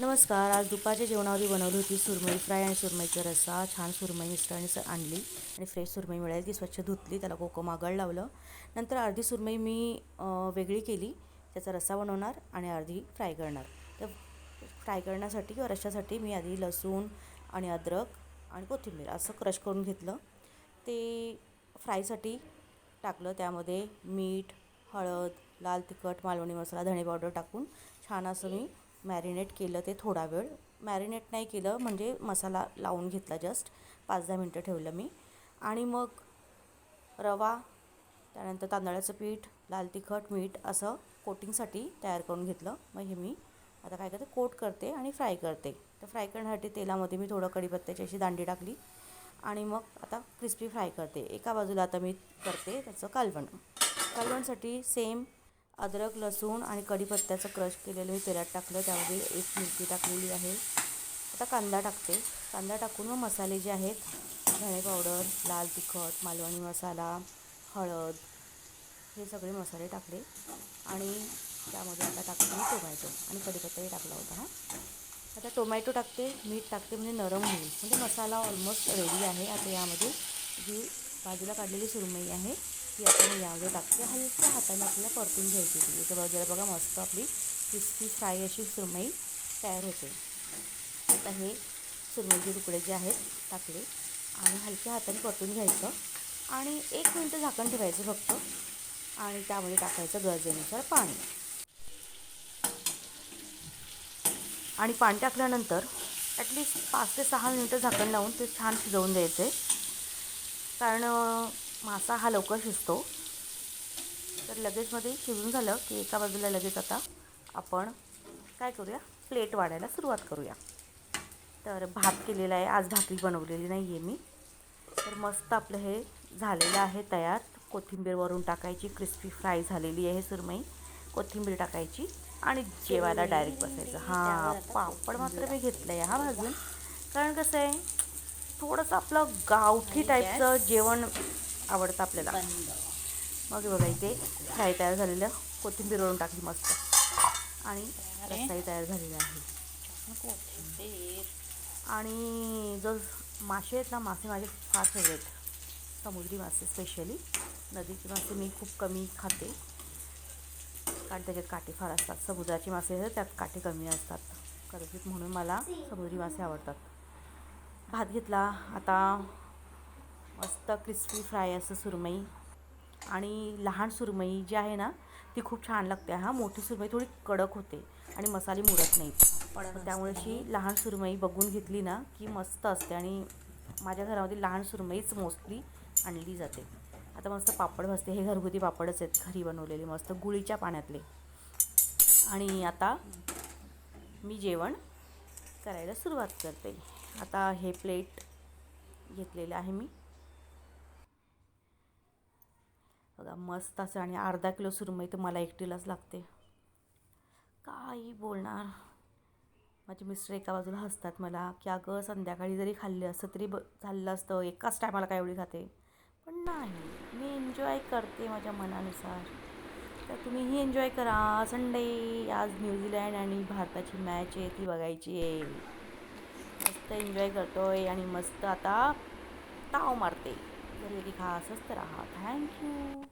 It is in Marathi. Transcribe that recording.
नमस्कार. आज दुपारच्या जेवणामध्ये बनवली होती सुरमई फ्राय आणि सुरमईचा रस्सा. छान सुरमई मिस्टरांनी आणली आणि फ्रेश सुरमई मिळाली, ती स्वच्छ धुतली, त्याला कोकम आगळ लावलं. नंतर अर्धी सुरमई मी वेगळी केली, त्याचा रस्सा बनवणार आणि अर्धी फ्राय करणार. तर फ्राय करण्यासाठी किंवा रश्श्यासाठी मी आधी लसूण आणि अद्रक आणि कोथिंबीर असं क्रश करून घेतलं. ते फ्रायसाठी टाकलं. त्यामध्ये मीठ, हळद, लाल तिखट, मालवणी मसाला, धणे पावडर टाकून छान असं मी मॅरिनेट केलं. ते थोडा वेळ मॅरिनेट नाही केलं, म्हणजे मसाला लावून घेतला, जस्ट 5-10 मिनटं ठेवलं मी. आणि मग रवा, त्यानंतर तांदळाचं पीठ, लाल तिखट, मीठ असं कोटिंगसाठी तयार करून घेतलं. मग हे मी आता काय करते, कोट करते आणि फ्राय करते. तर फ्राय करण्यासाठी तेलामध्ये मी थोडं कढीपत्त्याची अशी दांडी टाकली आणि मग आता क्रिस्पी फ्राय करते. एका बाजूला आता मी करते त्याचं कालवण. कालवणसाठी सेम अद्रक, लसूण आणि कढीपत्त्याचं क्रश केलेलं मी तेलात टाकलं. त्यामध्ये एक मिरची टाकलेली आहे. आता कांदा टाकते. कांदा टाकून मग मसाले जे आहेत, धणे पावडर, लाल तिखट, मालवणी मसाला, हळद, हे सगळे मसाले टाकले. आणि त्यामध्ये आता टाकते मी टोमॅटो आणि कढीपत्ताही टाकला होता. आता टोमॅटो टाकते, मीठ टाकते, म्हणजे नरम होईल. म्हणजे मसाला ऑलमोस्ट रेडी आहे. आता यामध्ये जी बाजूला काढलेली सुरमई आहे ती आता मी यामध्ये टाकते. हलक्या हाताने आपल्याला परतून घ्यायची ती. इथे बाजूला बघा, मस्त आपली क्रिस्पी फ्राय अशी सुरमई तयार होते. आता हे सुरमईचे तुकडे जे आहेत टाकले आणि हलक्या हाताने परतून घ्यायचं आणि 1 मिनटं झाकण ठेवायचं फक्त. आणि त्यामध्ये टाकायचं गरजेनुसार पाणी. आणि पाणी टाकल्यानंतर ॲटलिस्ट 5 ते 6 मिनटं झाकण लावून ते छान शिजवून द्यायचे, कारण मासा हा लवकर शिजतो. तर लगेच मध्ये शिजून झालं की एका बाजूला लगेच आता आपण काय करूया, प्लेट वाढायला सुरुवात करूया. तर भात केलेला आहे, आज भाकरी बनवलेली नाही आहे मी. तर मस्त आपलं हे झालेलं आहे तयार. कोथिंबीर वरून टाकायची, क्रिस्पी फ्राय झालेली आहे सुरमई. कोथिंबीर टाकायची आणि जेवायला डायरेक्ट बसायचं. हां, पापड मात्र मी घेतलं आहे भाजून, कारण कसं आहे, थोडंसं आपलं गावठी टाईपचं जेवण आवडतं आपल्याला. मग बघा, इथे फ्राय तयार झालेलं, कोथिंबीर वरून टाकली मस्त आणि रस्साही तयार झालेला आहे. आणि जो मासे आहेत ना, मासे माझे फार फेवरेट. समुद्री मासे, स्पेशली नदीचे मासे मी खूप कमी खाते, कारण त्याच्यात काटे फार असतात. समुद्राची मासे आहेत त्यात काटे कमी असतात कदाचित, म्हणून मला समुद्री मासे आवडतात. भात घेतला आता, मस्त क्रिस्पी फ्राय असं सुरमई. आणि लहान सुरमई जी आहे ना ती खूप छान लागते. हा, मोठी सुरमई थोडी कडक होते आणि मसाले मुरत नाहीत. त्यामुळे अशी लहान सुरमई बघून घेतली ना की मस्त असते. आणि माझ्या घरामध्ये लहान सुरमईच मोस्टली आणली जाते. आता मस्त पापड भाजते. हे घरगुती पापडच आहेत, घरी बनवलेले, मस्त गुळीच्या पाण्यातले. आणि आता मी जेवण करायला सुरुवात करते. आता हे प्लेट घेतलेलं आहे मी, बघा मस्त असं. आणि अर्धा किलो सुरमई तर मला एकटीलाच लागते. काही बोलणार, माझे मिस्टर एका बाजूला हसतात मला की अगं संध्याकाळी जरी खाल्लं असतं तरी झालं असतं, एकाच टायमाला काय एवढी खाते. पण नाही, मी एन्जॉय करते माझ्या मनानुसार. तर तुम्हीही एन्जॉय करा. संडे, आज न्यूझीलँड आणि भारताची मॅच आहे, ती बघायची आहे. मस्त एन्जॉय करतोय आणि मस्त आता ताव मारते. जर की खा, असंच तर राहा. थँक्यू.